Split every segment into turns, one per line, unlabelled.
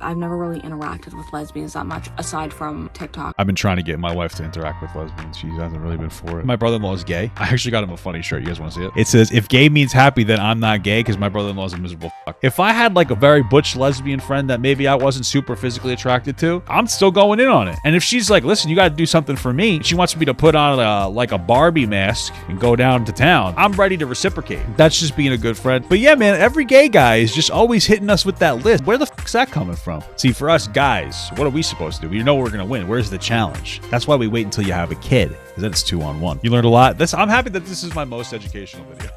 I've never really interacted with lesbians that much aside from TikTok.
I've been trying to get my wife to interact with lesbians. She hasn't really been for it. My brother-in-law is gay. I actually got him a funny shirt. You guys want to see it? It says, if gay means happy, then I'm not gay because my brother-in-law is a miserable fuck. If I had like a very butch lesbian friend that maybe I wasn't super physically attracted to, I'm still going in on it. And if she's like, listen, you got to do something for me. She wants me to put on like a Barbie mask and go down to town. I'm ready to reciprocate. That's just being a good friend. But yeah, man, every gay guy is just always hitting us with that list. Where the fuck's that coming from? See, for us guys, what are we supposed to do? We know we're gonna win. Where's the challenge? That's why we wait until you have a kid, because then it's 2-on-1. You learned a lot. I'm happy that this is my most educational video.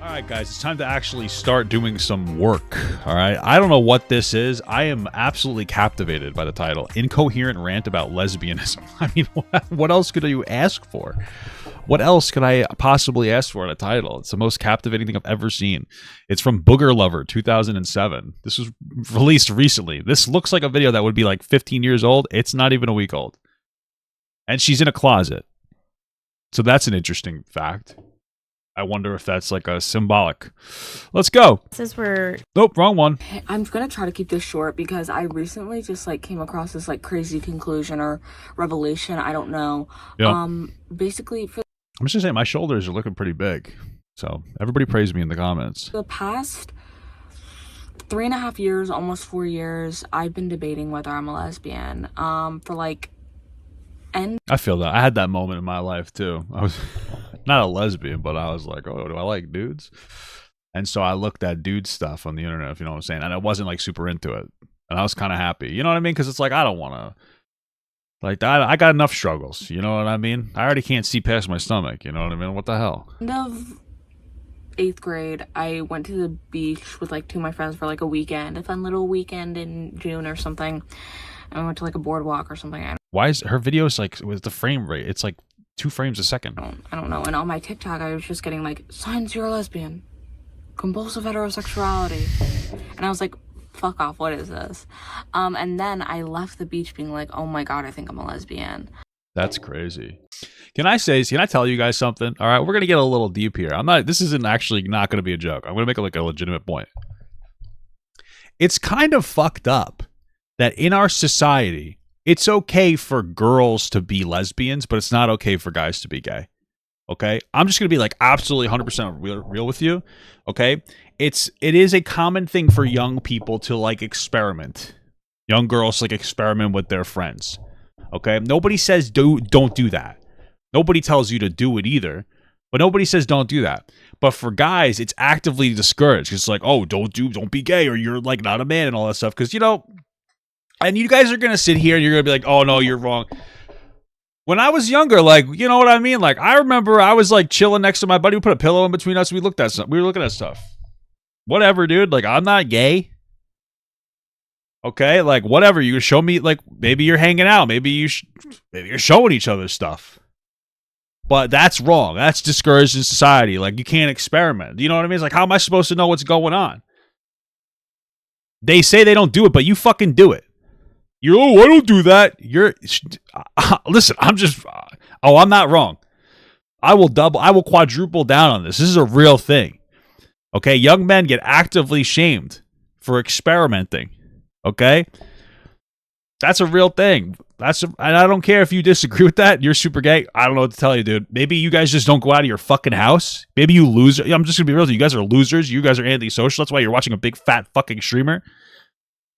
All right, guys, it's time to actually start doing some work. All right, I don't know what this is. I am absolutely captivated by the title, Incoherent Rant About Lesbianism. I mean, what else could you ask for? What else could I possibly ask for in a title? It's the most captivating thing I've ever seen. It's from Booger Lover 2007. This was released recently. This looks like a video that would be like 15 years old. It's not even a week old. And she's in a closet. So that's an interesting fact. I wonder if that's like a symbolic. Let's go.
This is where...
Nope, wrong one.
I'm gonna try to keep this short because I recently just like came across this like crazy conclusion or revelation. I don't know.
Yep.
Basically, for
I'm just gonna say my shoulders are looking pretty big. So everybody praise me in the comments.
the past 3.5 years, almost 4 years, I've been debating whether I'm a lesbian. For like, and
I feel that. I had that moment in my life too. I was not a lesbian, but I was like, oh, do I like dudes? And so I looked at dude stuff on the internet, if you know what I'm saying. And I wasn't like super into it. And I was kind of happy. You know what I mean? Because it's like, I don't want to. Like, I got enough struggles, you know what I mean? I already can't see past my stomach, you know what I mean? What the hell?
end of 8th grade, I went to the beach with like 2 of my friends for like a weekend, a fun little weekend in June or something. And we went to like a boardwalk or something.
Why is her videos like with the frame rate? It's like 2 frames a second.
I don't know. And on my TikTok, I was just getting like, signs you're a lesbian, compulsive heterosexuality. And I was like, fuck off, what is this? And then I left the beach being like, oh my god, I think I'm a lesbian.
That's crazy. Can I tell you guys something? All right, we're gonna get a little deep here. This isn't actually not gonna be a joke. I'm gonna make like a legitimate point. It's kind of fucked up that in our society, it's okay for girls to be lesbians, but it's not okay for guys to be gay. Okay? I'm just gonna be like absolutely 100% real with you. Okay? It is a common thing for young people to like experiment. Young girls like experiment with their friends. Okay? Nobody says don't do that. Nobody tells you to do it either. But nobody says don't do that. But for guys, it's actively discouraged. It's like, oh, don't be gay or you're like not a man and all that stuff. Because, you know, and you guys are gonna sit here and you're gonna be like, oh no, you're wrong. When I was younger, like, you know what I mean? Like, I remember I was like chilling next to my buddy. We put a pillow in between us. We were looking at stuff. Whatever, dude. Like, I'm not gay. Okay, like whatever. You show me, like, maybe you're hanging out. Maybe you're showing each other stuff. But that's wrong. That's discouraged in society. Like, you can't experiment. You know what I mean? It's like, how am I supposed to know what's going on? They say they don't do it, but you fucking do it. I don't do that. Listen, I'm not wrong. I will quadruple down on this. This is a real thing. Okay, young men get actively shamed for experimenting. Okay, that's a real thing. And I don't care if you disagree with that. You're super gay. I don't know what to tell you, dude. Maybe you guys just don't go out of your fucking house. Maybe you lose. I'm just gonna be real with you. You guys are losers. You guys are antisocial. That's why you're watching a big fat fucking streamer.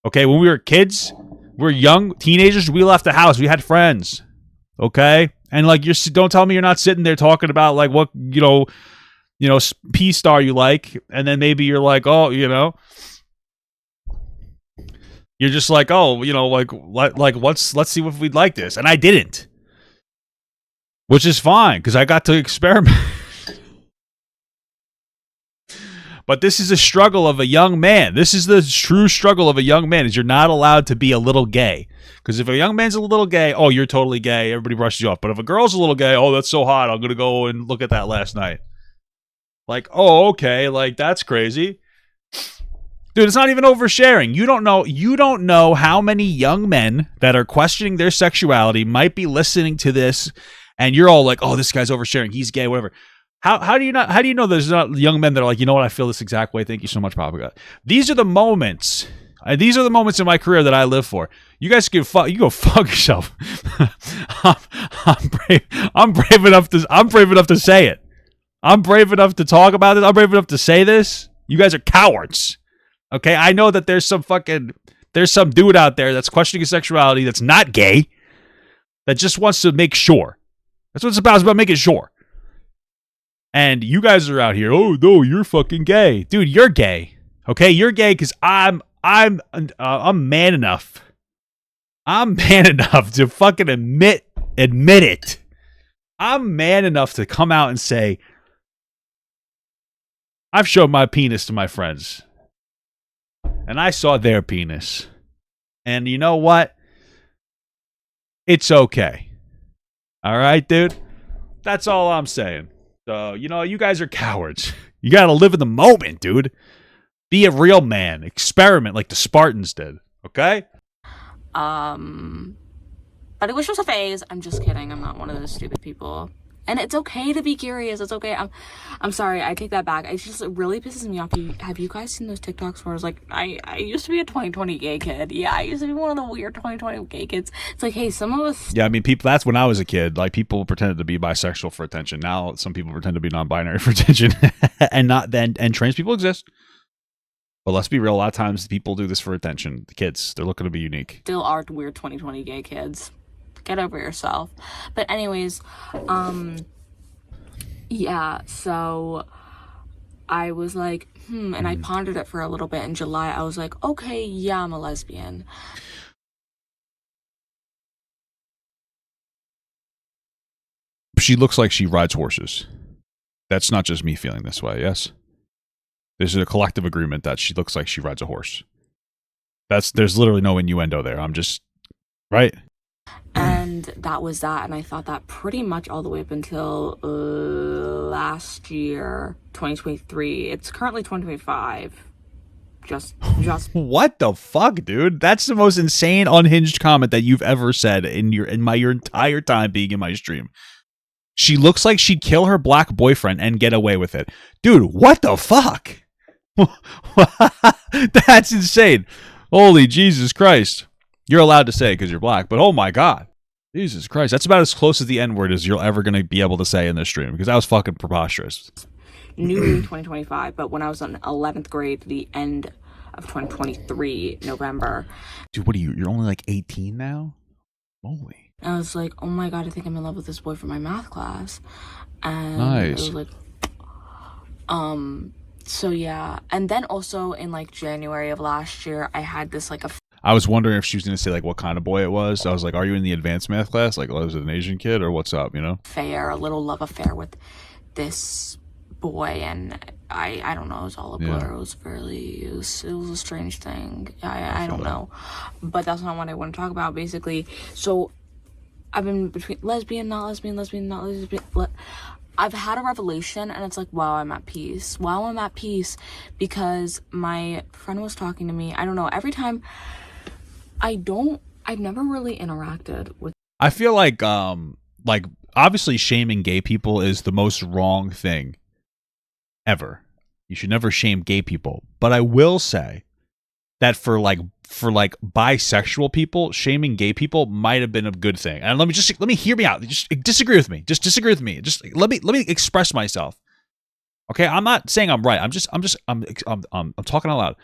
Okay, when we were kids, we were young teenagers. We left the house. We had friends. Okay, and like don't tell me you're not sitting there talking about like what you know, P star you like, and then maybe you're like, oh, you know. You're just like, oh, you know, like let's see if we'd like this. And I didn't. Which is fine, because I got to experiment. But this is a struggle of a young man. This is the true struggle of a young man, is you're not allowed to be a little gay. Because if a young man's a little gay, oh, you're totally gay. Everybody brushes you off. But if a girl's a little gay, oh, that's so hot. I'm going to go and look at that last night. Like, oh, okay. Like, that's crazy. Dude, it's not even oversharing. You don't know how many young men that are questioning their sexuality might be listening to this, and you're all like, "Oh, this guy's oversharing. He's gay, whatever." How do you know there's not young men that are like, "You know what? I feel this exact way. Thank you so much, Papa God." These are the moments These are the moments in my career that I live for. You guys can you go fuck yourself. I'm brave enough to say it. I'm brave enough to talk about it. I'm brave enough to say this. You guys are cowards. Okay, I know that there's some dude out there that's questioning his sexuality that's not gay, that just wants to make sure. That's what it's about. It's about making sure. And you guys are out here, oh no, you're fucking gay. Dude, you're gay. Okay, you're gay because I'm man enough. I'm man enough to fucking admit it. I'm man enough to come out and say, I've showed my penis to my friends. And I saw their penis. And you know what? It's okay. All right, dude? That's all I'm saying. So, you guys are cowards. You got to live in the moment, dude. Be a real man. Experiment like the Spartans did. Okay?
But it was just a phase. I'm just kidding. I'm not one of those stupid people. And it's okay to be curious. It's okay. I'm sorry. I take that back. It just really pisses me off. Have you guys seen those TikToks where it's like, I used to be a 2020 gay kid. Yeah, I used to be one of the weird 2020 gay kids. It's like, hey, some of us...
Yeah, I mean, that's when I was a kid. Like, people pretended to be bisexual for attention. Now, some people pretend to be non-binary for attention. and trans people exist. But let's be real. A lot of times, people do this for attention. The kids, they're looking to be unique.
Still are weird 2020 gay kids. Get over yourself. But anyways, yeah, so I was like, and I pondered it for a little bit. In July, I was like, okay, yeah, I'm a lesbian.
She looks like she rides horses. That's not just me feeling this way, yes? There's a collective agreement that she looks like she rides a horse. There's literally no innuendo there. I'm just, right?
And that was that, and I thought that pretty much all the way up until last year, 2023. It's currently 2025. Just
What the fuck, dude? That's the most insane unhinged comment that you've ever said in your entire time being in my stream. She looks like she'd kill her black boyfriend and get away with it. Dude, what the fuck? That's insane. Holy Jesus Christ. You're allowed to say it because you're black, but oh my God. Jesus Christ. That's about as close as the N-word as you're ever going to be able to say in this stream, because that was fucking preposterous.
Newly 2025, but when I was in 11th grade, the end of 2023, November.
Dude, what are you? You're only like 18 now? Holy.
I was like, oh my God, I think I'm in love with this boy from my math class. And
nice.
it was like, so yeah. And then also in like January of last year, I had this like
I was wondering if she was going to say like what kind of boy it was. I was like, are you in the advanced math class? Like, was it an Asian kid or what's up,
a little love affair with this boy, and I don't know, it was all a blur. Yeah. It was a strange thing. I don't know. But that's not what I want to talk about, basically. So I've been between lesbian, not lesbian, lesbian, not lesbian. I've had a revelation, and it's like, wow, I'm at peace. Wow, I'm at peace, because my friend was talking to me. I don't know, every time I've never really interacted with.
I feel like obviously shaming gay people is the most wrong thing ever. You should never shame gay people. But I will say that for bisexual people, shaming gay people might have been a good thing. And let me hear me out. Just disagree with me. Just disagree with me. Just let me express myself. Okay, I'm not saying I'm right. I'm talking out loud.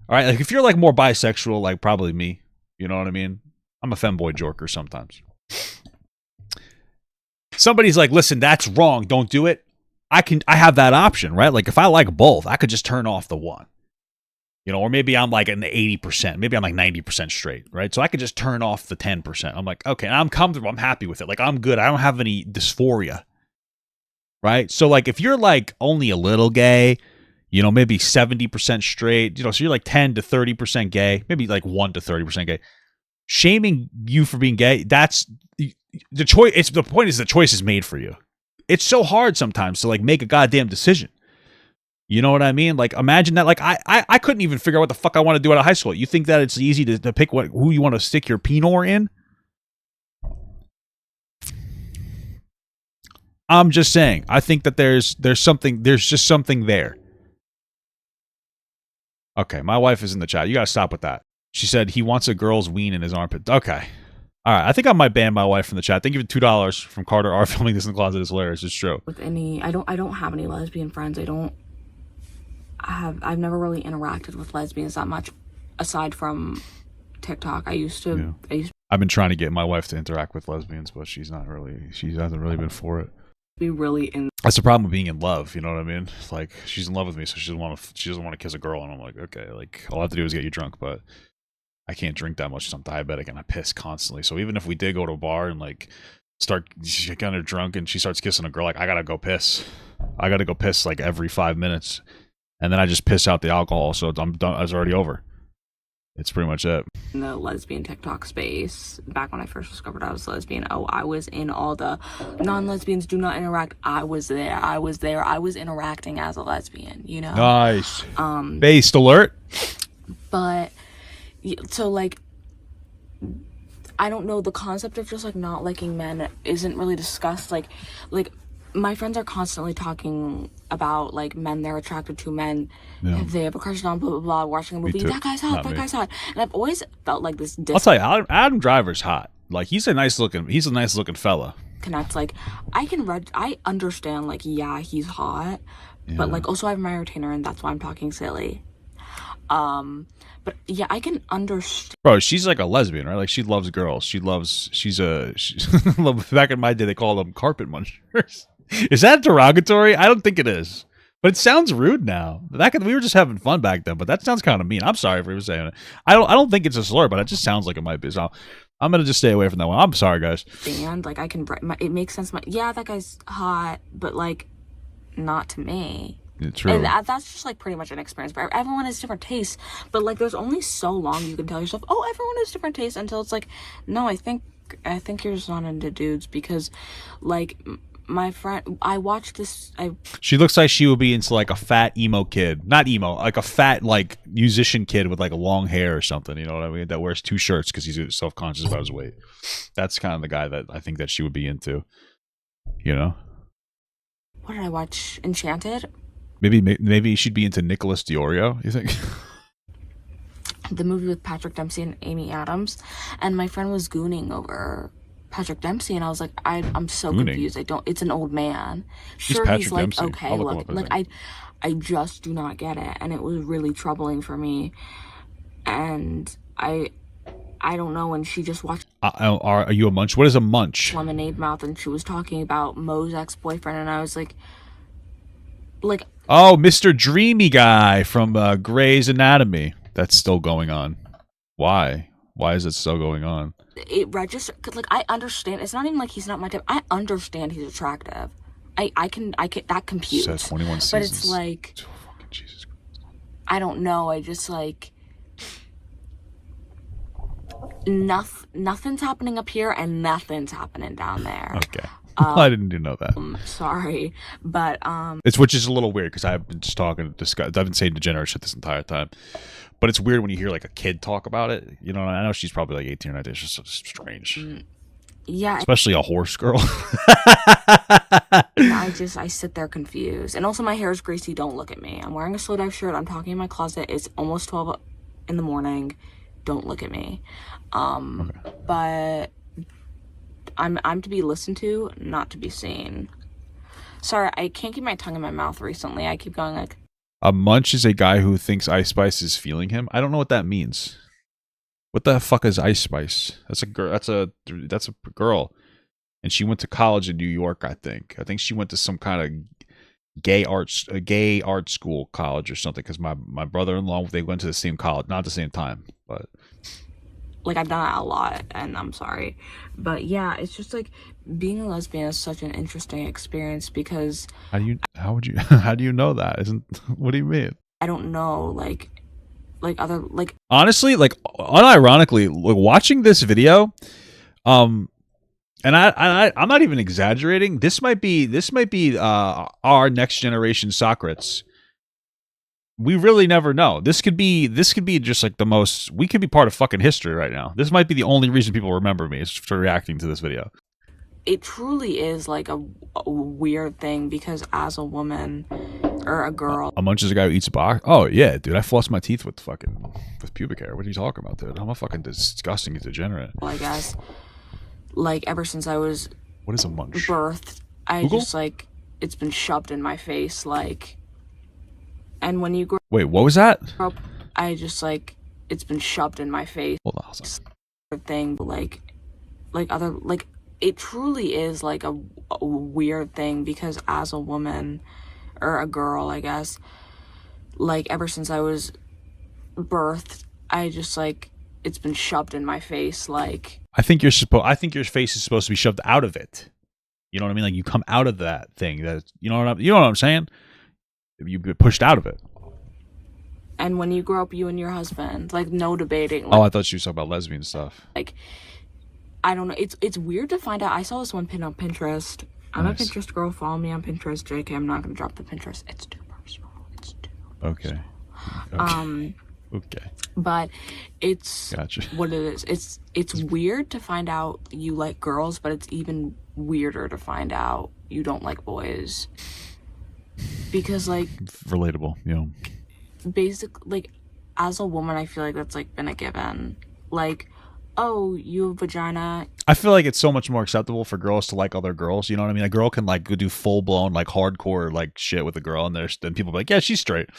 All right, like if you're like more bisexual, like probably me, you know what I mean? I'm a femboy jorker sometimes. Somebody's like, listen, that's wrong. Don't do it. I have that option, right? Like if I like both, I could just turn off the one. Or maybe I'm like an 80%, maybe I'm like 90% straight, right? So I could just turn off the 10%. I'm like, okay, I'm comfortable, I'm happy with it. Like I'm good. I don't have any dysphoria, right? So like if you're like only a little gay, maybe 70% straight, so you're like 10 to 30% gay, maybe like 1 to 30% gay. Shaming you for being gay, that's the choice. The point is the choice is made for you. It's so hard sometimes to like make a goddamn decision. You know what I mean? Like imagine that. Like I couldn't even figure out what the fuck I want to do out of high school. You think that it's easy to pick who you want to stick your penor in? I'm just saying. I think that there's just something there. Okay, my wife is in the chat. You gotta stop with that. She said he wants a girl's ween in his armpit. Okay. All right, I think I might ban my wife from the chat. Thank you for $2 from Carter R. Filming this in the closet is hilarious. It's true.
With I don't have any lesbian friends. I've never really interacted with lesbians that much, aside from TikTok.
I've been trying to get my wife to interact with lesbians, but she hasn't really been for it.
Be really in.
That's the problem with being in love. You know what I mean? It's like she's in love with me, so she doesn't want to kiss a girl, and I'm like, okay, like all I have to do is get you drunk, but I can't drink that much because I'm diabetic and I piss constantly. So even if we did go to a bar and like start getting her drunk and she starts kissing a girl, like I gotta go piss. I gotta go piss like every 5 minutes, and then I just piss out the alcohol. So I'm done. It's already over. It's pretty much it.
In the lesbian TikTok space, back when I first discovered I was lesbian, I was in all the non-lesbians do not interact. I was there. I was interacting as a lesbian, you know?
Nice. Based alert.
But, so like, I don't know, the concept of just like not liking men isn't really discussed. Like my friends are constantly talking about like men they're attracted to, men if they have a crush on, blah blah blah, watching a movie, that guy's hot, and I've always felt like this
I'll tell you, Adam Driver's hot. Like he's a nice looking fella.
Connect. Like I understand, like, yeah, he's hot, but like also I have my retainer and that's why I'm talking silly. But yeah, I can understand.
Bro, she's like a lesbian, right? Like she loves girls. Back in my day they called them carpet munchers. Is that derogatory? I don't think it is. But it sounds rude now. We were just having fun back then, but that sounds kind of mean. I'm sorry for saying it. I don't think it's a slur, but it just sounds like it might be. So I'm gonna just stay away from that one. I'm sorry, guys.
And like it makes sense. That guy's hot, but like not to me.
True.
And that's just like pretty much an experience. But everyone has different tastes. But like there's only so long you can tell yourself, oh, everyone has different tastes, until it's like, no, I think you're just not into dudes, because like my friend, I watched this.
She looks like she would be into like a fat emo kid, not emo, like a fat like musician kid with like long hair or something. You know what I mean? That wears 2 shirts because he's self-conscious about his weight. That's kind of the guy that I think that she would be into. You know?
What did I watch? Enchanted.
Maybe she'd be into Nicholas Diorio. You think?
The movie with Patrick Dempsey and Amy Adams, and my friend was gooning over Patrick Dempsey, and I was like, I'm so confused. It's an old man. Sure, he's like Dempsey. Okay, like I just do not get it, and it was really troubling for me. And I don't know. And she just watched.
Are you a munch? What is a munch?
Lemonade Mouth, and she was talking about Mo's ex-boyfriend, and I was like.
Oh, Mr. Dreamy guy from Grey's Anatomy. That's still going on. Why? Why is it still going on?
It registered, cause like I understand. It's not even like he's not my type. I understand he's attractive. I can that computes.
So 21 seasons.
But it's like,
fucking Jesus Christ.
I don't know. I just like nothing's happening up here and nothing's happening down there.
Okay. I didn't know that.
Sorry, but
which is a little weird because I've been just I've been saying degenerate shit this entire time, but it's weird when you hear like a kid talk about it. You know, I know she's probably like 18 or 19. It's just so strange.
Yeah,
especially a horse girl.
I sit there confused, and also my hair is greasy. Don't look at me. I'm wearing a slow dive shirt. I'm talking in my closet. It's almost 12 in the morning. Don't look at me. Okay. But. I'm to be listened to, not to be seen. Sorry, I can't keep my tongue in my mouth recently. I keep going like...
A munch is a guy who thinks Ice Spice is feeling him. I don't know what that means. What the fuck is Ice Spice? That's a girl. That's a girl, and she went to college in New York. I think she went to some kind of gay art school college or something. Because my brother-in-law, they went to the same college, not at the same time, but.
Like, I've done that a lot, and I'm sorry. But, yeah, it's just, like, being a lesbian is such an interesting experience because...
How do you know that? What do you mean?
I don't know, like other, like...
Honestly, like, unironically, like, watching this video, and I'm not even exaggerating, this might be our next generation Socrates. We really never know. This could be just like the most. We could be part of fucking history right now. This might be the only reason people remember me is for reacting to this video.
it truly is like a weird thing because as a woman or a girl,
A munch is a guy who eats a box. Oh yeah, dude, I floss my teeth with pubic hair. What are you talking about, dude? I'm a fucking disgusting degenerate.
I guess, like ever since I was
What is a munch?
birthed, I
Google?
just like it's been shoved in my face, like. And when you grow
Wait, what was that?
up, I just like it's been shoved in my face.
Hold on. Hold on.
Thing, like other like it truly is like a weird thing because as a woman or a girl, I guess, like ever since I was birthed, I just like it's been shoved in my face, like.
I think your face is supposed to be shoved out of it. You know what I mean? Like you come out of that thing. That you know what I'm saying? You get pushed out of it.
And when you grow up, you and your husband, like no debating. Like,
Oh, I thought you were talking about lesbian stuff.
like I don't know. It's weird to find out. I saw this one pin on Pinterest. I'm
Nice.
a Pinterest girl. Follow me on Pinterest, JK. I'm not gonna drop the Pinterest. It's too personal. It's too.
Okay. Okay.
But it's
Gotcha.
what it is. It's weird to find out you like girls, but it's even weirder to find out you don't like boys. Because like
Relatable, you know.
like as a woman, I feel like that's like been a given. Like, oh, you have a vagina.
I feel like it's so much more acceptable for girls to like other girls. You know what I mean? A girl can like go do full blown like hardcore like shit with a girl, and then people be like, yeah, she's straight.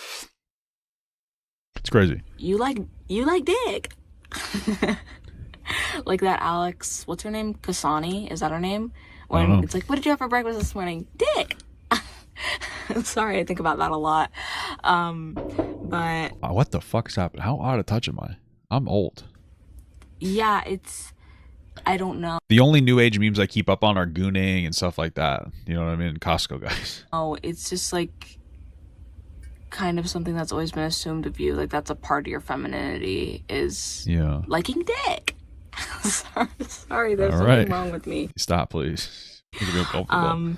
It's crazy.
You like dick. Like that Alex, what's her name? Kasani, is that her name?
I don't know.
When it's like, what did you have for breakfast this morning? Dick. Sorry, I think about that a lot. But
What the fuck's happening? How out of touch am I? I'm old.
yeah, I don't know.
The only new age memes I keep up on are gooning and stuff like that. You know what I mean? Costco guys.
Oh, it's just like kind of something that's always been assumed of you. Like that's a part of your femininity is
Yeah.
liking dick. Sorry, there's
All
something
right.
wong with me.
Stop, please. Make me feel comfortable.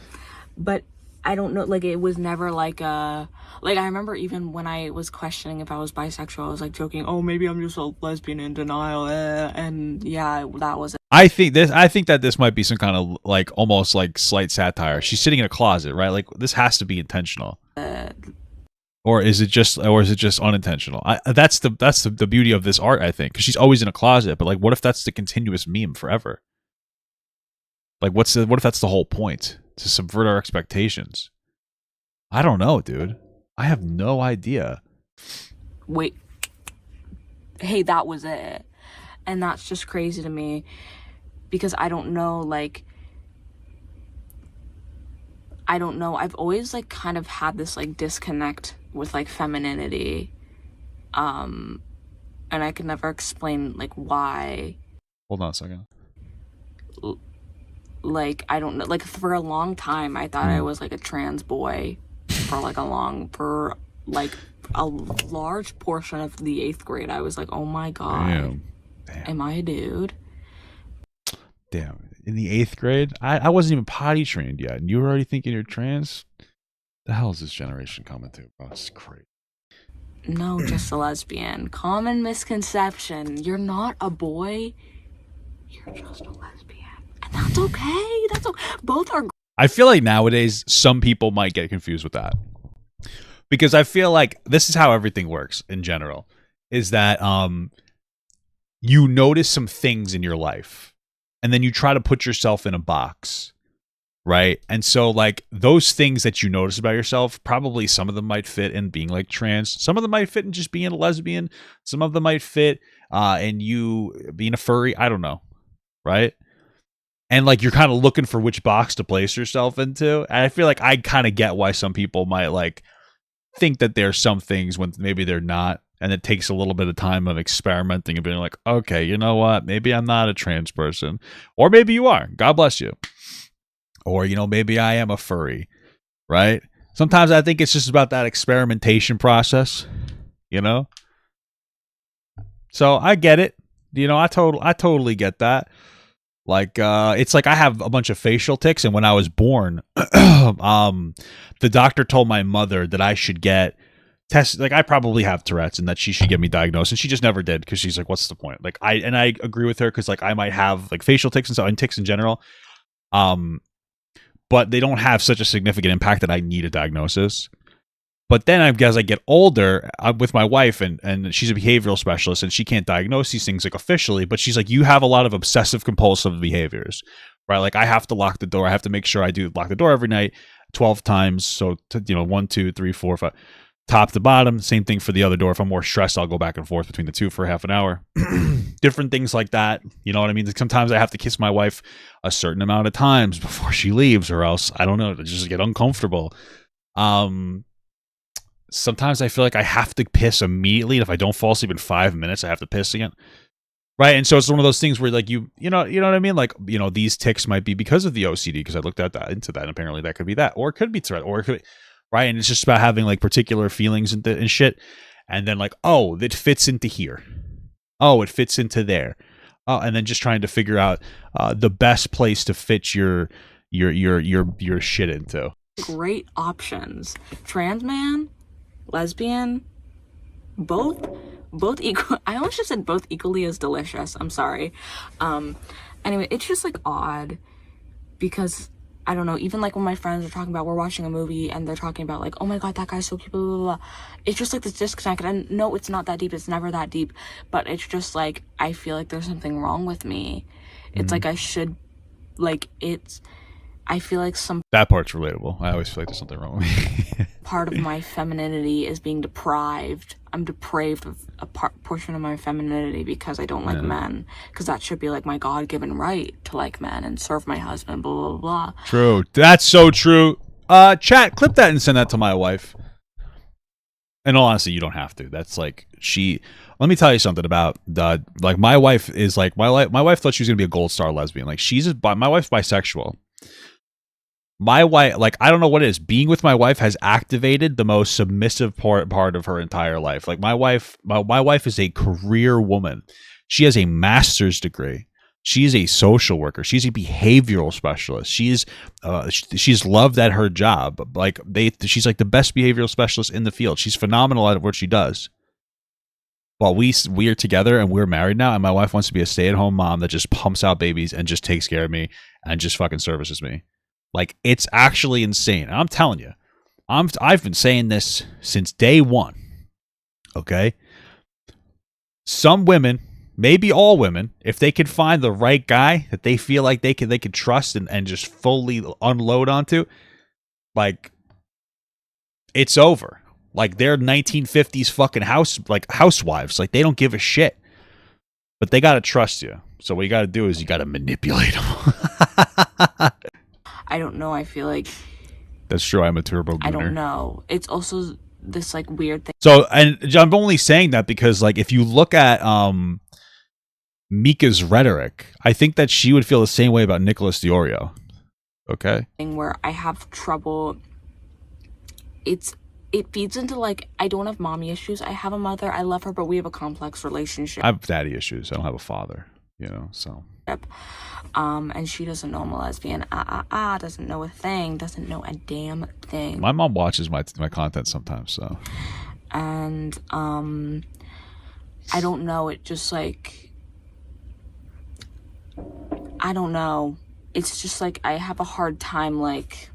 But I don't know, like it was never like a, like I remember even when I was questioning if I was bisexual, I was like joking, oh maybe I'm just a lesbian in denial, and yeah, that was it.
I think that this might be some kind of like almost like slight satire. She's sitting in a closet, right? Like this has to be intentional. Or is it just unintentional? That's the beauty of this art, I think, because she's always in a closet. But like, what if that's the continuous meme forever? Like, what if that's the whole point, to subvert our expectations? I don't know, dude. I have no idea.
Wait, hey, that was it, and that's just crazy to me because I don't know, like. I don't know. I've always like kind of had this like disconnect with like femininity. And I could never explain like why.
Hold on a second.
Like I don't know, like for a long time I thought I was like a trans boy for like a large portion of the 8th grade. I was like, oh my god.
Damn.
Am I a dude?
Damn. In the 8th grade, I wasn't even potty trained yet, and you were already thinking you're trans? The hell is this generation coming to? Oh, it's crazy.
No, just a lesbian. Common misconception. You're not a boy. You're just a lesbian. And that's okay. Both are.
I feel like nowadays, some people might get confused with that. Because I feel like this is how everything works in general. Is that you notice some things in your life. And then you try to put yourself in a box, right? And so, like, those things that you notice about yourself, probably some of them might fit in being, like, trans. Some of them might fit in just being a lesbian. Some of them might fit in you being a furry. I don't know, right? And, like, you're kind of looking for which box to place yourself into. And I feel like I kind of get why some people might, like, think that there's some things when maybe they're not. And it takes a little bit of time of experimenting and being like, okay, you know what? Maybe I'm not a trans person. Or maybe you are. God bless you. Or, you know, maybe I am a furry, right? Sometimes I think it's just about that experimentation process, you know? So I get it. You know, I totally get that. Like, it's like I have a bunch of facial tics. And when I was born, the doctor told my mother that I should get test, like I probably have Tourette's and that she should get me diagnosed, and she just never did because she's like, what's the point? Like I agree with her because like I might have like facial tics and stuff and tics in general. But they don't have such a significant impact that I need a diagnosis. But then as I get older, I'm with my wife, and she's a behavioral specialist, and she can't diagnose these things like officially, but she's like, you have a lot of obsessive compulsive behaviors, right? Like I have to lock the door. I have to make sure I do lock the door every night 12 times. So, 1, 2, 3, 4, 5, top to bottom. Same thing for the other door. If I'm more stressed, I'll go back and forth between the two for half an hour. Different things like that. You know what I mean? Like sometimes I have to kiss my wife a certain amount of times before she leaves, or else, I don't know, to just get uncomfortable. Sometimes I feel like I have to piss immediately. If I don't fall asleep in 5 minutes, I have to piss again. Right. And so it's one of those things where like you know what I mean? Like, these tics might be because of the OCD, because I looked at that into that, and apparently that could be that, or it could be Tourette, or it could, right. And it's just about having like particular feelings and shit. And then like, oh, it fits into here. Oh, it fits into there. Oh, and then just trying to figure out the best place to fit your shit into.
Great options. Trans man, lesbian, both equal. I almost just said both equally as delicious. I'm sorry. Anyway, it's just like odd because I don't know, even like when my friends are talking about, we're watching a movie and they're talking about like, oh my god, that guy's so cute, blah, blah, blah. It's just like this disconnect, and no, it's not that deep, it's never that deep, but it's just like I feel like there's something wrong with me. It's like I should, like, I feel like some
that part's relatable. I always feel like there's something wrong with me.
part of my femininity is being deprived. I'm depraved of a portion of my femininity because I don't like men. Because that should be like my God-given right to like men and serve my husband, blah, blah, blah.
True. That's so true. Chat, clip that and send that to my wife. In all honesty, you don't have to. That's like, let me tell you something about like my wife is like, my wife thought she was going to be a gold star lesbian. Like my wife's bisexual. My wife, like, I don't know what it is. Being with my wife has activated the most submissive part of her entire life. Like my wife is a career woman. She has a master's degree. She's a social worker. She's a behavioral specialist. She's loved at her job. Like she's like the best behavioral specialist in the field. She's phenomenal at what she does. Well, we are together and we're married now, and my wife wants to be a stay-at-home mom that just pumps out babies and just takes care of me and just fucking services me. Like, it's actually insane. And I'm telling you, I've been saying this since day one. Okay? Some women, maybe all women, if they could find the right guy that they feel like they could trust and just fully unload onto, like, it's over. Like, they're 1950s fucking housewives. Like, they don't give a shit. But they gotta trust you. So what you gotta do is you gotta manipulate them.
I don't know, I feel like
that's true. I'm a turbo gooner.
I don't know. It's also this like weird thing.
So, and I'm only saying that because like if you look at Mika's rhetoric, I think that she would feel the same way about Nicholas Diorio. Okay.
Where I have trouble. It feeds into like, I don't have mommy issues. I have a mother. I love her, but we have a complex relationship.
I have daddy issues. I don't have a father, so.
And she doesn't know I'm a lesbian. Doesn't know a thing. Doesn't know a damn thing.
My mom watches my content sometimes, so.
And I don't know. It just like, I don't know. It's just like I have a hard time like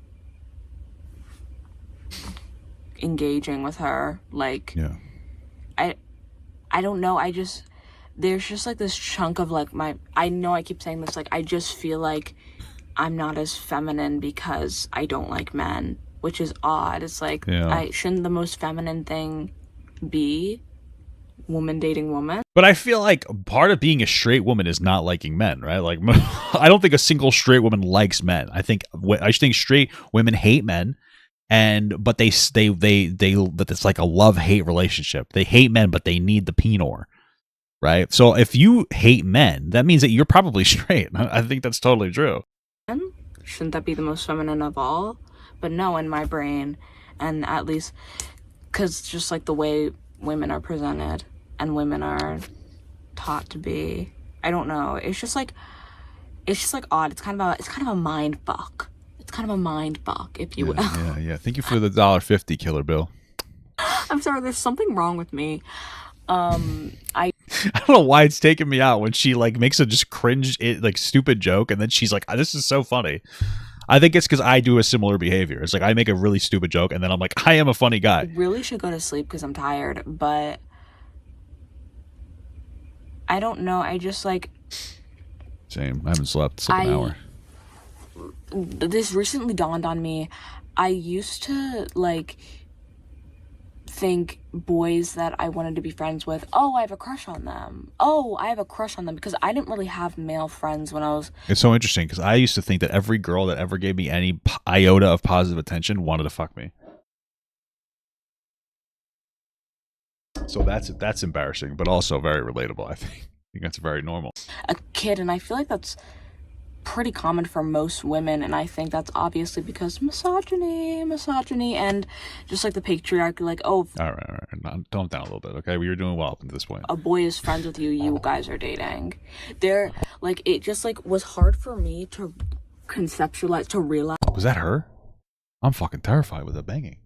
engaging with her. Like,
yeah.
I don't know. There's just like this chunk of like I know I keep saying this, like I just feel like I'm not as feminine because I don't like men, which is odd. It's like, shouldn't the most feminine thing be woman dating woman?
But I feel like part of being a straight woman is not liking men, right? Like, I don't think a single straight woman likes men. I think straight women hate men, but it's like a love-hate relationship. They hate men, but they need the penor. Right? So if you hate men, that means that you're probably straight. I think that's totally true.
Shouldn't that be the most feminine of all? But no, in my brain, and at least, because just like the way women are presented and women are taught to be, I don't know. It's just like odd. It's kind of a mind fuck. It's kind of a mind fuck, if you will.
Yeah. Thank you for the $1.50, Killer Bill.
I'm sorry, there's something wrong with me.
I don't know why it's taking me out when she like makes a just cringe, like stupid joke, and then she's like, "This is so funny." I think it's because I do a similar behavior. It's like I make a really stupid joke, and then I'm like, "I am a funny guy."
I really should go to sleep because I'm tired, but I don't know. I just like.
Same. I haven't slept. It's like an hour.
This recently dawned on me. I used to like think boys that I wanted to be friends with, oh, I have a crush on them. Oh, I have a crush on them, because I didn't really have male friends when I was.
It's so interesting because I used to think that every girl that ever gave me any iota of positive attention wanted to fuck me. So that's embarrassing, but also very relatable. I think that's very normal.
A kid, and I feel like that's pretty common for most women, and I think that's obviously because misogyny, and just like the patriarchy, like, oh,
all right, tone down a little bit, okay? We were doing well up to this point.
A boy is friends with you, you guys are dating. There, like, it just like was hard for me to conceptualize, to realize.
Was that her? I'm fucking terrified with the banging.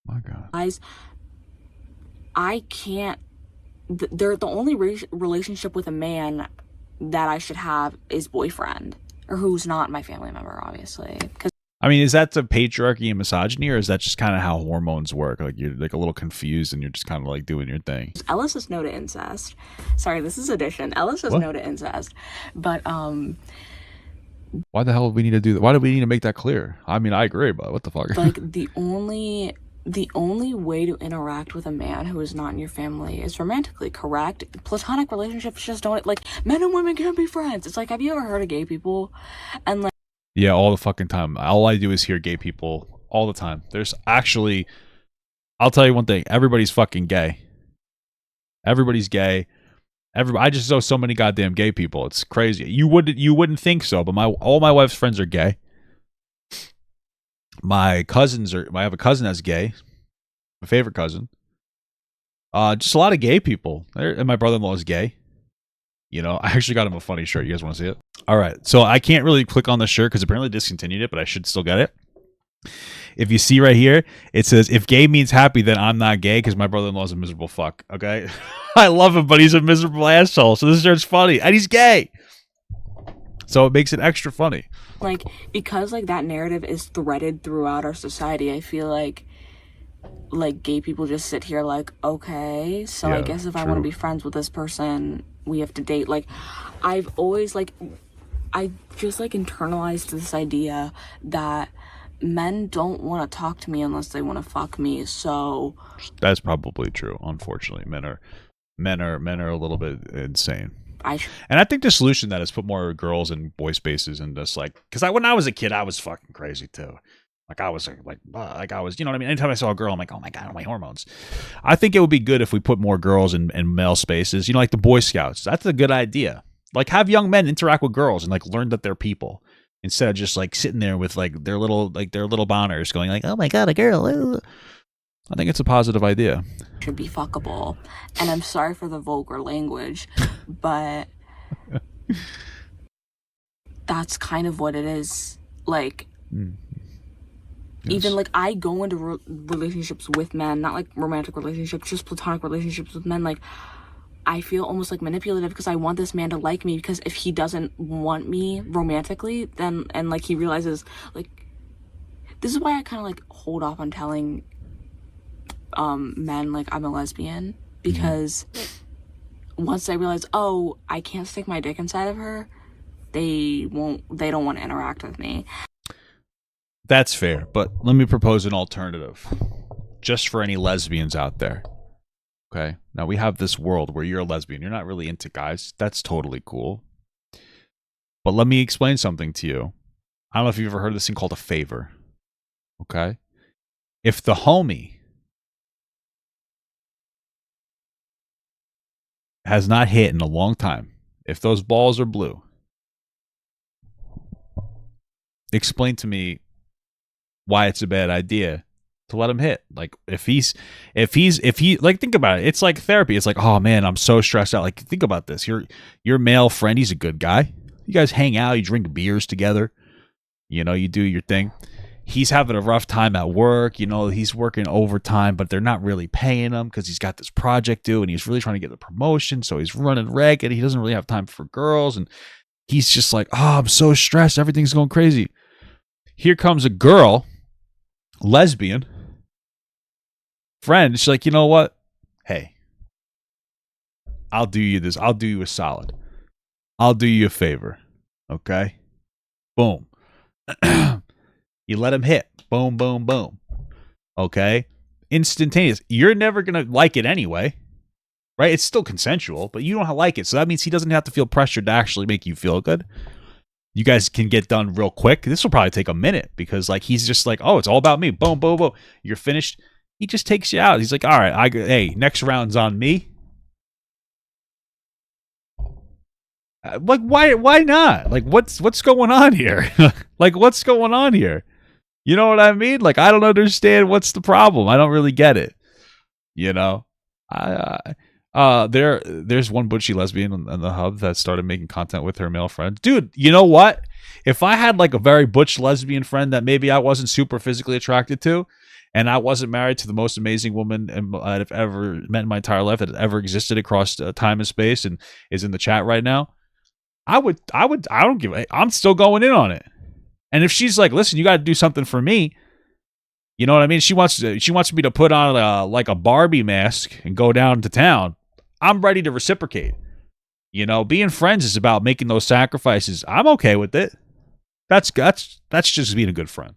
My God.
I can't. They're the only relationship with a man that I should have is boyfriend, or who's not my family member, obviously. Because
I mean, is that the patriarchy and misogyny, or is that just kind of how hormones work? Like you're like a little confused and you're just kind of like doing your thing.
Ellis is no to incest. Sorry, this is addition. Ellis is no to incest, but
why the hell do we need to do that? Why do we need to make that clear? I mean, I agree, but what the fuck?
Like the only way to interact with a man who is not in your family is romantically, correct? Platonic relationships just don't, like, men and women can't be friends. It's like, have you ever heard of gay people? And like,
yeah, all the fucking time. All I do is hear gay people all the time. There's actually, I'll tell you one thing. Everybody's fucking gay. Everybody's gay. I just know so many goddamn gay people. It's crazy. You wouldn't think so, but all my wife's friends are gay. My cousins are. I have a cousin that's gay. My favorite cousin. Just a lot of gay people. And my brother-in-law is gay. You know, I actually got him a funny shirt. You guys want to see it? All right. So I can't really click on the shirt because apparently discontinued it, but I should still get it. If you see right here, it says, if gay means happy, then I'm not gay because my brother-in-law is a miserable fuck. Okay? I love him, but he's a miserable asshole. So this shirt's funny. And he's gay. So it makes it extra funny.
Like, because like that narrative is threaded throughout our society, I feel like gay people just sit here like, okay, so yeah, I guess if I want to be friends with this person, we have to date. Like, I've always like, I just like internalized this idea that men don't want to talk to me unless they want to fuck me. So
that's probably true. Unfortunately, men are a little bit insane. And I think the solution to that is put more girls in boy spaces and just like, because when I was a kid, I was fucking crazy too. Like I was, you know what I mean? Anytime I saw a girl, I'm like, oh my God, my hormones. I think it would be good if we put more girls in male spaces, you know, like the Boy Scouts. That's a good idea. Like have young men interact with girls and like learn that they're people instead of just like sitting there with like their little boners going like, oh my God, a girl. Ooh. I think it's a positive idea.
Should be fuckable. And I'm sorry for the vulgar language, but that's kind of what it is. Like, yes. Even like I go into relationships with men, not like romantic relationships, just platonic relationships with men. Like, I feel almost like manipulative because I want this man to like me, because if he doesn't want me romantically, then, and like he realizes, like, this is why I kind of like hold off on telling men like I'm a lesbian, because once I realize, oh, I can't stick my dick inside of her, they don't want to interact with me.
That's fair, but let me propose an alternative just for any lesbians out there. Okay, now we have this world where you're a lesbian, you're not really into guys. That's totally cool, but let me explain something to you. I don't know if you've ever heard of this thing called a favor. Okay, if the homie has not hit in a long time, if those balls are blue, explain to me why it's a bad idea to let him hit. Like if he like, think about it. It's like therapy. It's like, oh man, I'm so stressed out. Like, think about this. Your male friend, he's a good guy. You guys hang out, you drink beers together. You know, you do your thing. he's having a rough time at work. You know, he's working overtime, but they're not really paying him because he's got this project due and he's really trying to get the promotion. So he's running ragged. He doesn't really have time for girls. And he's just like, oh, I'm so stressed. Everything's going crazy. Here comes a girl, lesbian friend. She's like, you know what? Hey, I'll do you this. I'll do you a solid. I'll do you a favor. Okay? Boom. You let him hit. Boom, boom, boom. Okay? Instantaneous. You're never going to like it anyway. Right? It's still consensual, but you don't like it. So that means he doesn't have to feel pressured to actually make you feel good. You guys can get done real quick. This will probably take a minute because like he's just like, oh, it's all about me. Boom, boom, boom. You're finished. He just takes you out. He's like, all right, hey, next round's on me. Like, why not? Like, what's going on here? Like, what's going on here? You know what I mean? Like, I don't understand what's the problem. I don't really get it. You know, there's one butchy lesbian on the hub that started making content with her male friend. Dude, you know what? If I had like a very butch lesbian friend that maybe I wasn't super physically attracted to, and I wasn't married to the most amazing woman I've ever met in my entire life that has ever existed across time and space and is in the chat right now, I don't give a, I'm still going in on it. And if she's like, listen, you got to do something for me. You know what I mean? She wants me to put on a Barbie mask and go down to town. I'm ready to reciprocate. You know, being friends is about making those sacrifices. I'm okay with it. That's just being a good friend.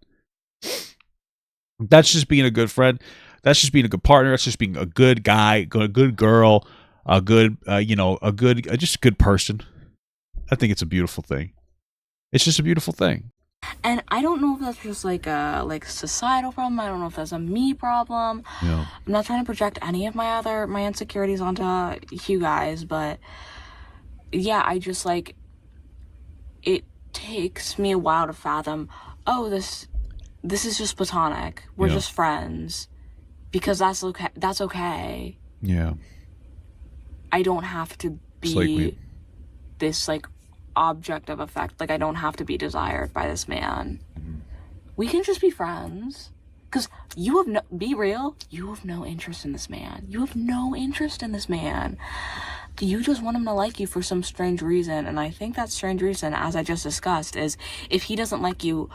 That's just being a good friend. That's just being a good partner. That's just being a good guy, a good girl, a good, just a good person. I think it's a beautiful thing. It's just a beautiful thing.
And I don't know if that's just like a societal problem. I don't know if that's a me problem.
Yeah.
I'm not trying to project any of my insecurities onto you guys, but yeah, I just like, it takes me a while to fathom, oh, this is just platonic. We're just friends. Because that's okay. That's okay.
Yeah.
I don't have to be this like object of affect. Like I don't have to be desired by this man. Mm-hmm. We can just be friends. Because you have be real, you have no interest in this man. You have no interest in this man. You just want him to like you for some strange reason. And I think that strange reason, as I just discussed, is if he doesn't like you,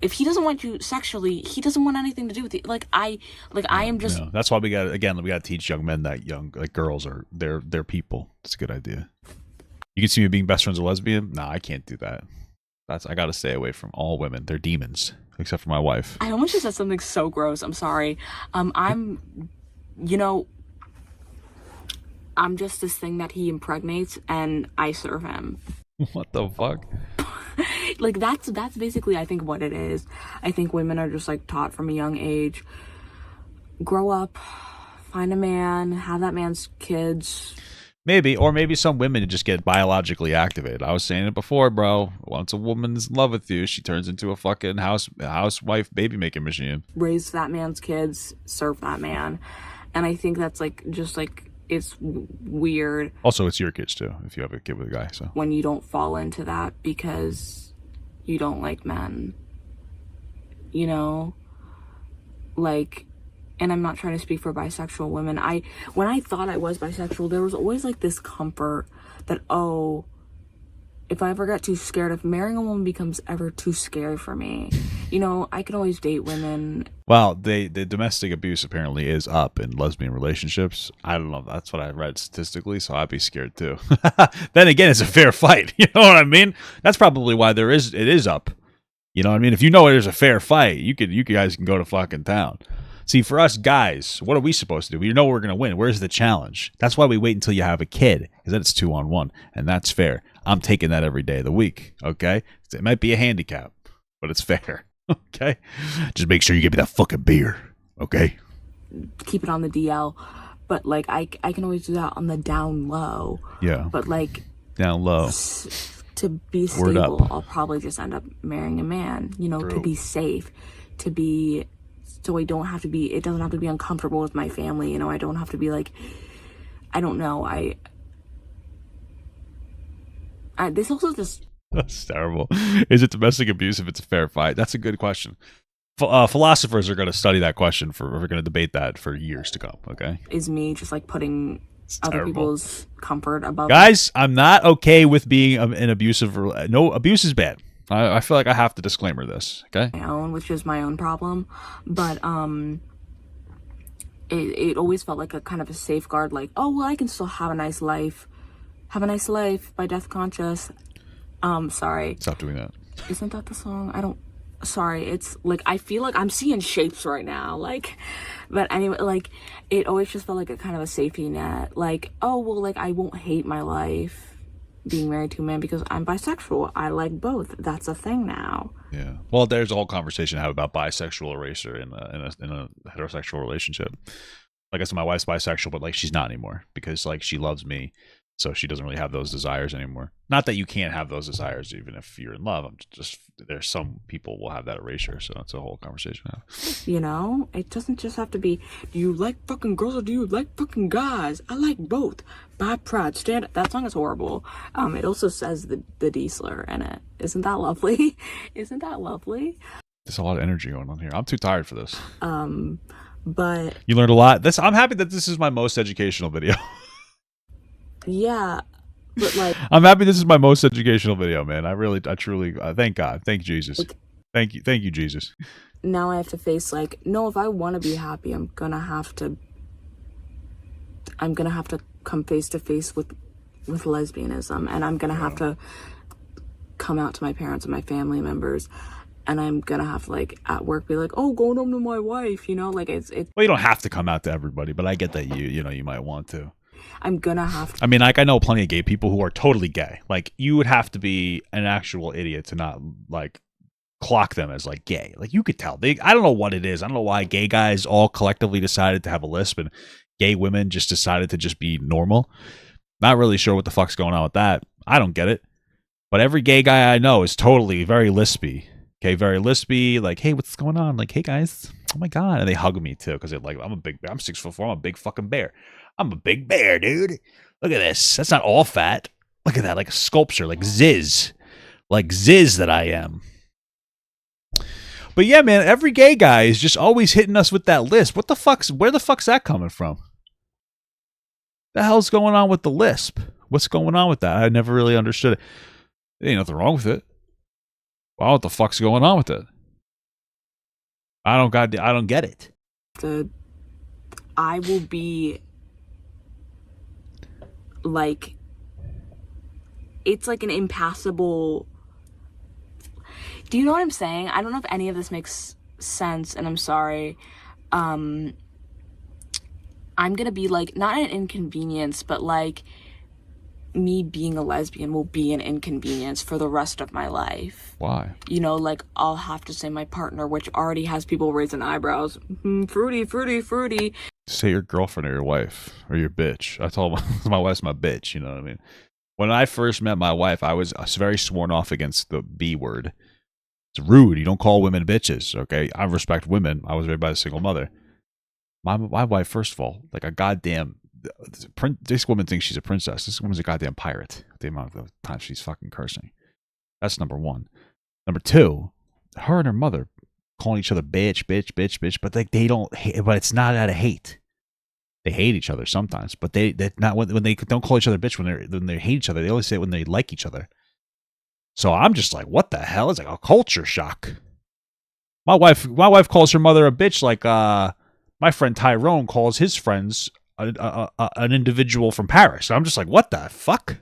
if he doesn't want you sexually, he doesn't want anything to do with you. I am just.
Yeah. That's why we got to teach young men that girls are they're people. It's a good idea. You can see me being best friends with a lesbian. Nah, I can't do that. I got to stay away from all women. They're demons, except for my wife.
I almost just said something so gross. I'm sorry. I'm just this thing that he impregnates, and I serve him.
What the fuck?
Like that's basically, I think, what it is. I think women are just like taught from a young age, grow up, find a man, have that man's kids.
Maybe some women just get biologically activated. I was saying it before, bro. Once a woman's in love with you, she turns into a fucking housewife baby making machine.
Raise that man's kids, serve that man. And I think that's like just like, it's weird.
Also, it's your kids too, if you have a kid with a guy. So
when you don't fall into that because you don't like men, you know, like. And I'm not trying to speak for bisexual women. When I thought I was bisexual, there was always like this comfort that, oh, if I ever get too scared, if marrying a woman becomes ever too scary for me, you know, I can always date women.
Well, the domestic abuse apparently is up in lesbian relationships. I don't know. That's what I read statistically, so I'd be scared too. Then again, it's a fair fight. You know what I mean? That's probably why it is up. You know what I mean? If you know there's a fair fight, you guys can go to fucking town. See, for us guys, what are we supposed to do? We know we're going to win. Where's the challenge? That's why we wait until you have a kid, because then it's 2-on-1, and that's fair. I'm taking that every day of the week, okay? It might be a handicap, but it's fair, okay? Just make sure you give me that fucking beer, okay?
Keep it on the DL, but, like, I can always do that on the down low.
Yeah.
But, like...
Down low.
To be stable, I'll probably just end up marrying a man, you know, to be safe, to be... So it doesn't have to be uncomfortable with my family, you know, I don't have to be like, I don't know, this also just...
That's terrible. Is it domestic abuse if it's a fair fight? That's a good question. Philosophers are going to study that question we're going to debate that for years to come. Okay.
Is me just like putting
It's
other
terrible.
people's comfort above
Guys, I'm not okay with being an abusive. No, abuse is bad. I feel like I have to disclaimer this. Okay.
my own, which is my own problem. But it always felt like a kind of a safeguard, like, oh well, I can still have a nice life by Death Conscious. Sorry.
Stop doing that.
Isn't that the song? Sorry, it's like I feel like I'm seeing shapes right now, like, but anyway, like it always just felt like a kind of a safety net, like, oh well, like I won't hate my life being married to a man because I'm bisexual. I like both. That's a thing now.
Yeah. Well, there's a whole conversation to have about bisexual erasure in a heterosexual relationship. Like I said, my wife's bisexual, but like she's not anymore because like she loves me, so she doesn't really have those desires anymore. Not that you can't have those desires even if you're in love. I'm just there's some people will have that erasure, so it's a whole conversation to have.
You know, it doesn't just have to be, do you like fucking girls or do you like fucking guys? I like both. By pride, stand. That song is horrible. It also says the D slur in it. Isn't that lovely? Isn't that lovely?
There's a lot of energy going on here. I'm too tired for this.
But
you learned a lot. I'm happy that this is my most educational video.
Yeah, but like
I'm happy this is my most educational video, man. I truly thank God. Thank Jesus.
Like,
thank you, Jesus.
Now I have to face like, no, if I want to be happy, I'm gonna have to come face to face with lesbianism, and I'm gonna have to come out to my parents and my family members, and I'm gonna have to like at work be like, oh, going home to my wife, you know, like it's.
Well, you don't have to come out to everybody, but I get that you might want to.
I'm gonna have to.
I mean, like I know plenty of gay people who are totally gay. Like you would have to be an actual idiot to not like clock them as like gay. Like you could tell. I don't know what it is. I don't know why gay guys all collectively decided to have a lisp and gay women just decided to just be normal. Not really sure what the fuck's going on with that. I don't get it. But every gay guy I know is totally very lispy. Okay, very lispy. Like, hey, what's going on? Like, hey guys, oh my god, and they hug me too because they're like, I'm 6'4", I'm a big fucking bear. I'm a big bear, dude. Look at this. That's not all fat. Look at that, like a sculpture, like Ziz that I am. But yeah, man, every gay guy is just always hitting us with that lisp. Where the fuck's that coming from? The hell's going on with the lisp? What's going on with that? I never really understood it. There ain't nothing wrong with it. Wow, what the fuck's going on with it? I don't get it.
I will be like, it's like an impassable. Do you know what I'm saying? I don't know if any of this makes sense, and I'm sorry. I'm gonna be like, not an inconvenience, but like me being a lesbian will be an inconvenience for the rest of my life.
Why?
You know, like I'll have to say my partner, which already has people raising eyebrows. Fruity.
Say your girlfriend or your wife or your bitch. I told my wife's my bitch. You know what I mean? When I first met my wife, I was very sworn off against the B word. It's rude. You don't call women bitches. Okay, I respect women. I was raised by a single mother. My wife, first of all, like a goddamn. This woman thinks she's a princess. This woman's a goddamn pirate. The amount of time she's fucking cursing. That's number one. Number two, her and her mother calling each other bitch, but like they don't hate, but it's not out of hate. They hate each other sometimes, but they're not when they don't call each other bitch when they hate each other. They only say it when they like each other. So I'm just like, what the hell? It's like a culture shock. My wife calls her mother a bitch like my friend Tyrone calls his friends an individual from Paris. I'm just like, what the fuck?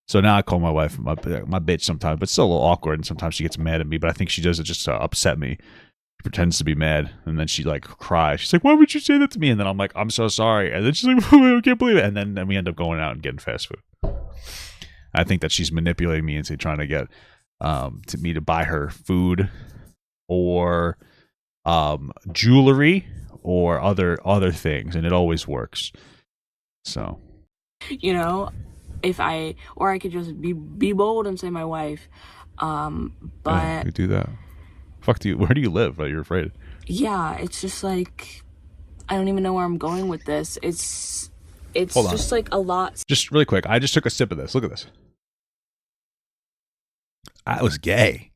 So now I call my wife my bitch sometimes, but it's still a little awkward, and sometimes she gets mad at me, but I think she does it just to upset me. She pretends to be mad, and then she like cries. She's like, why would you say that to me? And then I'm like, I'm so sorry. And then she's like, I can't believe it. And then we end up going out and getting fast food. I think that she's manipulating me into trying to get to me to buy her food or jewelry or other things, and it always works. So,
you know, I could just be bold and say my wife, but
yeah, you do that. Fuck do you? Where do you live? You're afraid?
Yeah, it's just like I don't even know where I'm going with this. It's
Hold
just
on.
like a lot.
Just really quick, I just took a sip of this. Look at this. I was gay.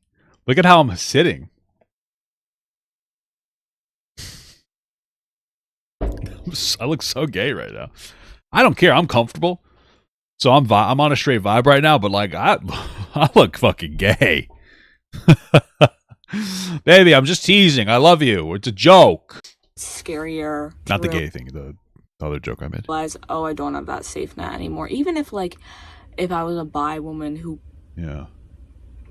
Look at how I'm sitting. I look so gay right now. I don't care. I'm comfortable. So I'm on a straight vibe right now, but like I look fucking gay. Baby, I'm just teasing. I love you. It's a joke.
Scarier.
Not the gay thing, the other joke I made.
Realize, oh, I don't have that safe net anymore. Even if I was a bi woman who,
yeah,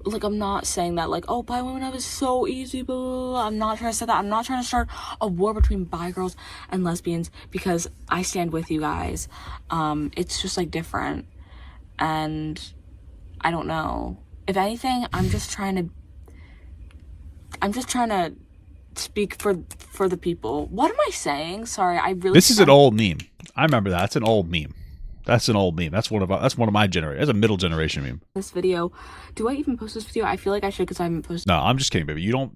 like, I'm not saying that like, oh, bi women have it so easy, blah, blah, blah. I'm not trying to say that. I'm not trying to start a war between bi girls and lesbians, because I stand with you guys. It's just like different, and I don't know. If anything, I'm just trying to speak for the people. What am I saying? Sorry, I really.
This is an old meme. I remember that. That's an old meme. That's an old meme. That's one of my generation. That's a middle generation meme.
This video. Do I even post this video? I feel like I should, because I haven't posted.
No, I'm just kidding, baby. You don't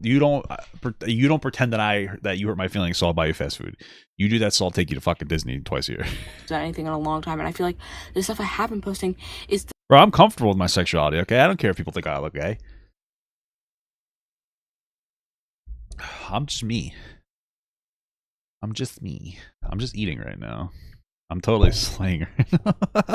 pretend that you hurt my feelings, so I'll buy you fast food. You do that, so I'll take you to fucking Disney twice a year.
Anything in a long time, and I feel like the stuff I have been posting is.
Bro, I'm comfortable with my sexuality. Okay, I don't care if people think I look gay. I'm just me. I'm just me. I'm just eating right now. I'm totally slaying her.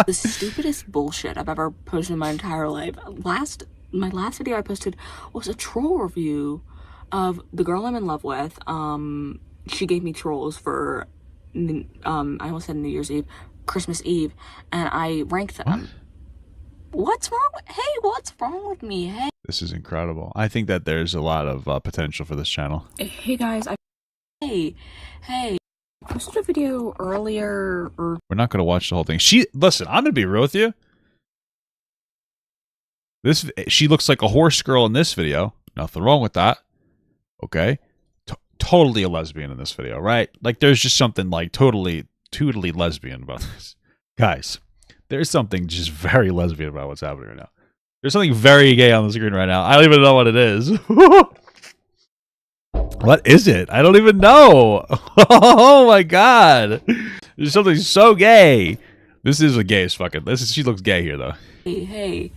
The stupidest bullshit I've ever posted in my entire life. My last video I posted was a troll review of the girl I'm in love with. She gave me trolls for, I almost said New Year's Eve, Christmas Eve, and I ranked them. What's wrong? What's wrong with me? Hey.
This is incredible. I think that there's a lot of potential for this channel.
Hey guys, hey. I posted a video earlier. We're
not gonna watch the whole thing. Listen, I'm gonna be real with you. She looks like a horse girl in this video. Nothing wrong with that. Okay, totally a lesbian in this video, right? Like, there's just something like totally lesbian about this, guys. There's something just very lesbian about what's happening right now. There's something very gay on the screen right now. I don't even know what it is. What is it? I don't even know. Oh my god. There's something so gay. This is a gayest fucking. She looks gay here though.
Hey.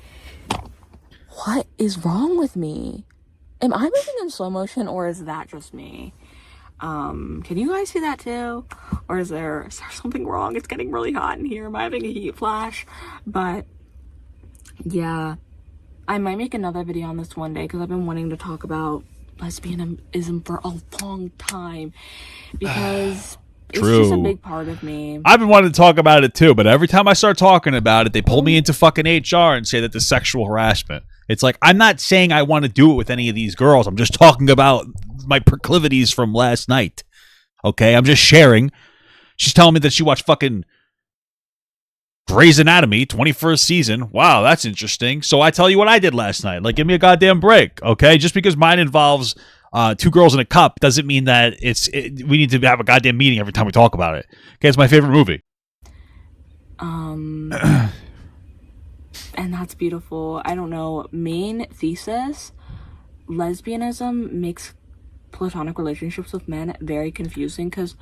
What is wrong with me? Am I moving in slow motion, or is that just me? Can you guys see that too? Or is there something wrong? It's getting really hot in here. Am I having a heat flash? But yeah, I might make another video on this one day, because I've been wanting to talk about lesbianism for a long time, because it's just a big part of me.
I've been wanting to talk about it too, but every time I start talking about it, they pull me into fucking HR and say that there's sexual harassment. It's like, I'm not saying I want to do it with any of these girls. I'm just talking about my proclivities from last night. Okay, I'm just sharing. She's telling me that she watched fucking Grey's Anatomy, 21st season. Wow, that's interesting. So I tell you what I did last night. Like, give me a goddamn break, okay? Just because mine involves two girls in a cup doesn't mean that we need to have a goddamn meeting every time we talk about it. Okay, it's my favorite movie.
And that's beautiful. I don't know. Main thesis, lesbianism makes platonic relationships with men very confusing, because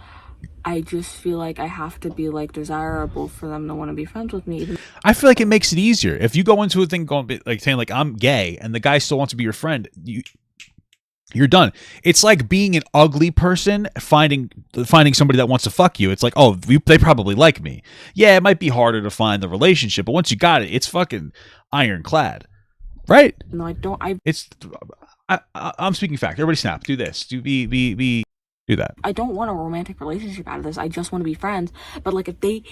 I just feel like I have to be like desirable for them to want to be friends with me.
I feel like it makes it easier if you go into a thing going like saying like I'm gay and the guy still wants to be your friend. You're done. It's like being an ugly person finding somebody that wants to fuck you. It's like, oh, they probably like me. Yeah, it might be harder to find the relationship, but once you got it, it's fucking ironclad, right?
No, I don't.
I'm speaking fact. Everybody snap. Do this. Do that.
I don't want a romantic relationship out of this. I just want to be friends. But like, if they,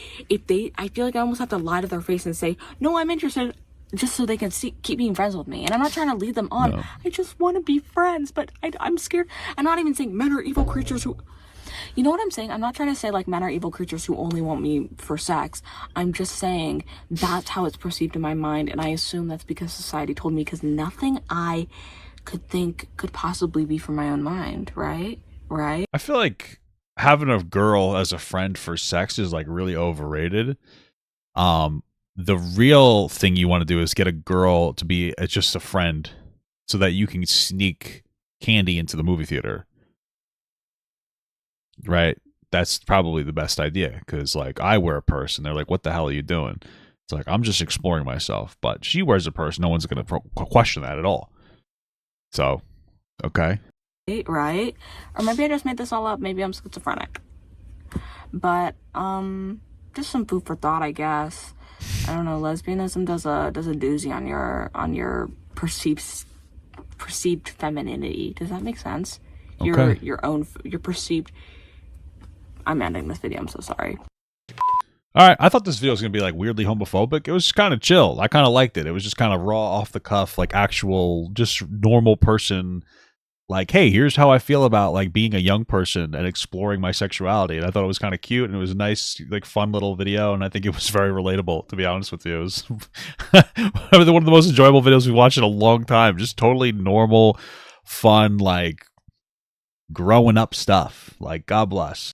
I feel like I almost have to lie to their face and say, no, I'm interested, just so they can keep being friends with me. And I'm not trying to lead them on. No. I just want to be friends, but I'm scared. I'm not even saying men are evil creatures who, you know what I'm saying? I'm not trying to say like men are evil creatures who only want me for sex. I'm just saying that's how it's perceived in my mind. And I assume that's because society told me, because nothing I could think could possibly be from my own mind, right? Right?
I feel like having a girl as a friend for sex is like really overrated. The real thing you want to do is get a girl to be just a friend so that you can sneak candy into the movie theater. Right? That's probably the best idea, because like I wear a purse and they're like, what the hell are you doing? It's like, I'm just exploring myself. But she wears a purse. No one's going to question that at all. So, okay.
Right? Or maybe I just made this all up. Maybe I'm schizophrenic. But, just some food for thought, I guess. I don't know. Lesbianism does a doozy on your perceived femininity. Does that make sense?
Okay.
Your perceived. I'm ending this video. I'm so sorry.
All right, I thought this video was going to be like weirdly homophobic. It was just kind of chill. I kind of liked it. It was just kind of raw, off the cuff, like actual, just normal person. Like, hey, here's how I feel about like being a young person and exploring my sexuality. And I thought it was kind of cute, and it was a nice, like, fun little video. And I think it was very relatable, to be honest with you. It was one of the most enjoyable videos we've watched in a long time. Just totally normal, fun, like growing up stuff. Like, God bless.